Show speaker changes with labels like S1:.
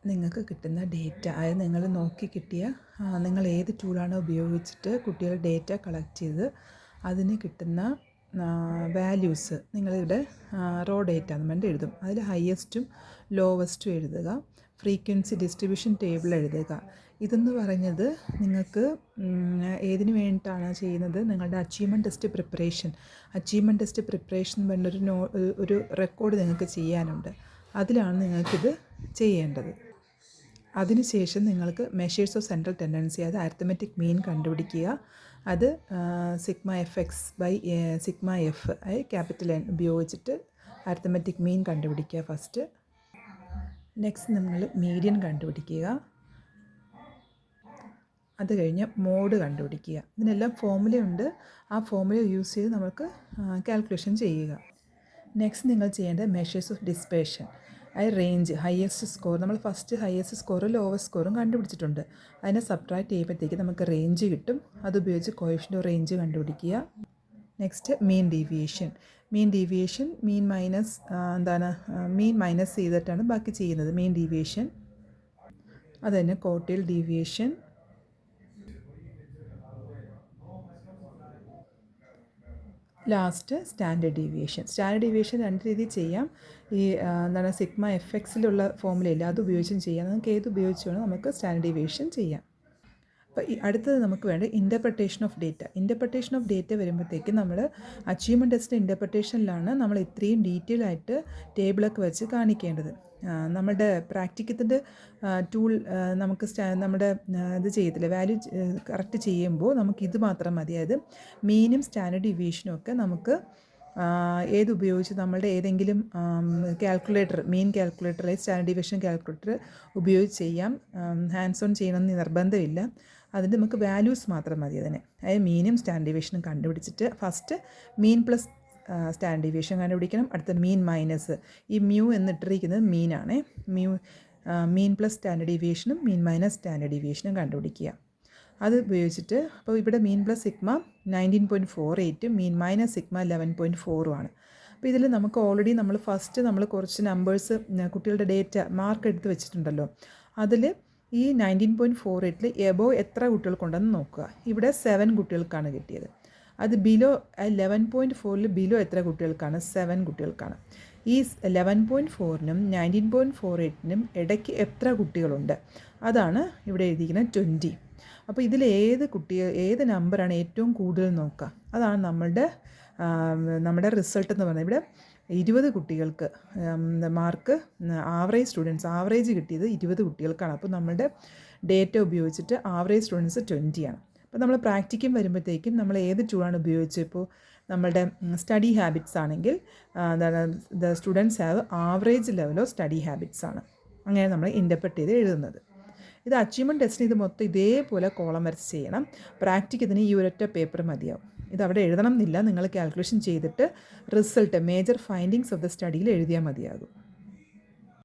S1: നിങ്ങൾക്ക് കിട്ടുന്ന ഡേറ്റ, അതായത് നിങ്ങൾ നോക്കി കിട്ടിയ നിങ്ങൾ ഏത് ടൂളാണോ ഉപയോഗിച്ചിട്ട് കുട്ടികൾ ഡേറ്റ കളക്ട് ചെയ്ത് അതിന് കിട്ടുന്ന വാല്യൂസ് നിങ്ങളിവിടെ റോ ഡേറ്റ എന്ന് പറഞ്ഞിട്ട് എഴുതും. അതിൽ ഹയസ്റ്റും ലോവസ്റ്റും എഴുതുക. ഫ്രീക്വൻസി ഡിസ്ട്രിബ്യൂഷൻ ടേബിൾ എഴുതുക. ഇതെന്ന് പറഞ്ഞത് നിങ്ങൾക്ക് ഏതിന് വേണ്ടിയിട്ടാണ് ചെയ്യുന്നത്? നിങ്ങളുടെ അച്ചീവ്മെൻറ്റ് ടെസ്റ്റ് പ്രിപ്പറേഷൻ പറഞ്ഞൊരു ഒരു റെക്കോർഡ് നിങ്ങൾക്ക് ചെയ്യാനുണ്ട്. അതിലാണ് നിങ്ങൾക്കിത് ചെയ്യേണ്ടത്. അതിനുശേഷം നിങ്ങൾക്ക് മെഷേഴ്സ് ഓഫ് സെൻട്രൽ ടെൻഡൻസി, അത് അരിത്തമെറ്റിക് മീൻ കണ്ടുപിടിക്കുക. അത് sigma F X by sigma F capital N ഉപയോഗിച്ചിട്ട് അരിത്തമെറ്റിക് മീൻ കണ്ടുപിടിക്കുക ഫസ്റ്റ്. നെക്സ്റ്റ് നിങ്ങൾ മീഡിയൻ കണ്ടുപിടിക്കുക. അത് കഴിഞ്ഞ് മോഡ് കണ്ടുപിടിക്കുക. ഇതിനെല്ലാം ഫോർമുലയുണ്ട്. ആ ഫോർമുല യൂസ് ചെയ്ത് നമുക്ക് കാൽക്കുലേഷൻ ചെയ്യുക. നെക്സ്റ്റ് നിങ്ങൾ ചെയ്യേണ്ടത് മെഷേഴ്സ് ഓഫ് ഡിസ്പേർഷൻ, അത് റേഞ്ച്, ഹയസ്റ്റ് സ്കോർ. നമ്മൾ ഫസ്റ്റ് ഹയസ്റ്റ് സ്കോറും ലോവസ്റ്റ് സ്കോറും കണ്ടുപിടിച്ചിട്ടുണ്ട്. അതിനെ സബ്ട്രാക്ട് ചെയ്യുമ്പോഴത്തേക്ക് നമുക്ക് റേഞ്ച് കിട്ടും. അതുപയോഗിച്ച് കോഎഫിഷ്യൻ്റ് ഓഫ് റേഞ്ച് കണ്ടുപിടിക്കുക. Next mean deviation. Mean minus ചെയ്തിട്ടാണ് ബാക്കി ചെയ്യുന്നത്. Mean deviation. അത് തന്നെ quartile deviation. Last standard deviation രണ്ട് രീതിയിൽ ചെയ്യാം. ഈ സിഗ്മ എഫ് എക്സിലുള്ള ഫോർമുലയില്ല, അത് ഉപയോഗിച്ചും ചെയ്യാം. നമുക്ക് ഏത് ഉപയോഗിച്ച് വേണം നമുക്ക് സ്റ്റാൻഡേർഡ് ഡീവിയേഷൻ ചെയ്യാം. അപ്പോൾ ഈ അടുത്തത് നമുക്ക് വേണ്ടത് ഇൻ്റർപ്രിട്ടേഷൻ ഓഫ് ഡേറ്റ വരുമ്പോഴത്തേക്ക് നമ്മൾ അച്ചീവ്മെൻറ്റ് ടെസ്റ്റ് ഇൻ്റർപ്രിട്ടേഷനിലാണ് നമ്മൾ ഇത്രയും ഡീറ്റെയിൽ ആയിട്ട് ടേബിളൊക്കെ വെച്ച് കാണിക്കേണ്ടത്. നമ്മുടെ പ്രാക്ടിക്കത്തിൻ്റെ ടൂൾ നമുക്ക് നമ്മുടെ ഇത് ചെയ്യത്തില്ല, വാല്യൂ കറക്റ്റ് ചെയ്യുമ്പോൾ നമുക്കിത് മാത്രം മതി. അതായത് മീനും സ്റ്റാൻഡേർഡ് ഡീവിയേഷനും ഒക്കെ നമുക്ക് ഏതുപയോഗിച്ച് നമ്മളുടെ ഏതെങ്കിലും കാൽക്കുലേറ്റർ, മീൻ കാൽക്കുലേറ്റർ അല്ലെങ്കിൽ സ്റ്റാൻഡേർഡ് ഡീവിയേഷൻ കാൽക്കുലേറ്റർ ഉപയോഗിച്ച് ചെയ്യാം. ഹാൻഡ്സ് ഓൺ ചെയ്യണമെന്ന് നിർബന്ധമില്ല. അതിൻ്റെ നമുക്ക് വാല്യൂസ് മാത്രം മതി അതിന്. അതായത് മീനും സ്റ്റാൻഡേർഡ് ഡീവിയേഷനും കണ്ടുപിടിച്ചിട്ട് first mean plus standard deviation കണ്ടുപിടിക്കണം. അടുത്ത മീൻ മൈനസ്, ഈ മ്യൂ എന്നിട്ടിരിക്കുന്നത് മീനാണ്. മീൻ പ്ലസ് സ്റ്റാൻഡേർഡ് ഡീവിയേഷനും മീൻ മൈനസ് സ്റ്റാൻഡേർഡ് ഡീവിയേഷനും കണ്ടുപിടിക്കുക. അത് ഉപയോഗിച്ചിട്ട് അപ്പോൾ ഇവിടെ മീൻ പ്ലസ് സിഗ്മ 19.48, മീൻ മൈനസ് സിഗ്മ 11.4 ആണ്. അപ്പോൾ ഇതിൽ നമുക്ക് ഓൾറെഡി നമ്മൾ കുറച്ച് നമ്പേഴ്സ് കുട്ടികളുടെ ഡേറ്റ മാർക്ക് എടുത്ത് വെച്ചിട്ടുണ്ടല്ലോ. അതിൽ ഈ 19.48 എബോവ് എത്ര കുട്ടികൾക്കുണ്ടെന്ന് നോക്കുക. ഇവിടെ 7 കുട്ടികൾക്കാണ് കിട്ടിയത്. അത് ബിലോ 11.4 ബിലോ എത്ര കുട്ടികൾക്കാണ്? 7 കുട്ടികൾക്കാണ്. ഈ 11.4നും 19.48നും ഇടയ്ക്ക് എത്ര കുട്ടികളുണ്ട്? അതാണ് ഇവിടെ എഴുതിയിരിക്കുന്നത് 20. അപ്പോൾ ഇതിൽ ഏത് നമ്പറാണ് ഏറ്റവും കൂടുതൽ നോക്കുക. അതാണ് നമ്മുടെ റിസൾട്ട് എന്ന് പറയുന്നത്. ഇവിടെ 20 കുട്ടികൾക്ക് മാർക്ക് ആവറേജ് കിട്ടിയത് 20 കുട്ടികൾക്കാണ്. അപ്പോൾ നമ്മളുടെ ഡേറ്റ ഉപയോഗിച്ചിട്ട് ആവറേജ് സ്റ്റുഡൻസ് 20 ആണ്. അപ്പോൾ നമ്മൾ പ്രാക്ടിക്കും വരുമ്പോഴത്തേക്കും നമ്മൾ ഏത് ടൂളാണ് ഉപയോഗിച്ചത്? ഇപ്പോൾ നമ്മളുടെ സ്റ്റഡി ഹാബിറ്റ്സ് ആണെങ്കിൽ the students have average level of study habits ആണ്. അങ്ങനെ നമ്മൾ ഇൻ്റർപ്രറ്റ് ചെയ്ത് എഴുതുന്നത്. ഇത് അച്ചീവ്മെൻറ്റ് ടെസ്റ്റിന് ഇത് മൊത്തം ഇതേപോലെ കോളം വരച്ച് ചെയ്യണം. പ്രാക്ടിക്കത്തിന് ഈ ഒരൊറ്റ പേപ്പർ മതിയാവും. ഇതവിടെ എഴുതണം എന്നില്ല, നിങ്ങൾ കാൽക്കുലേഷൻ ചെയ്തിട്ട് result major findings of the സ്റ്റഡിയിൽ എഴുതിയാൽ മതിയാകും.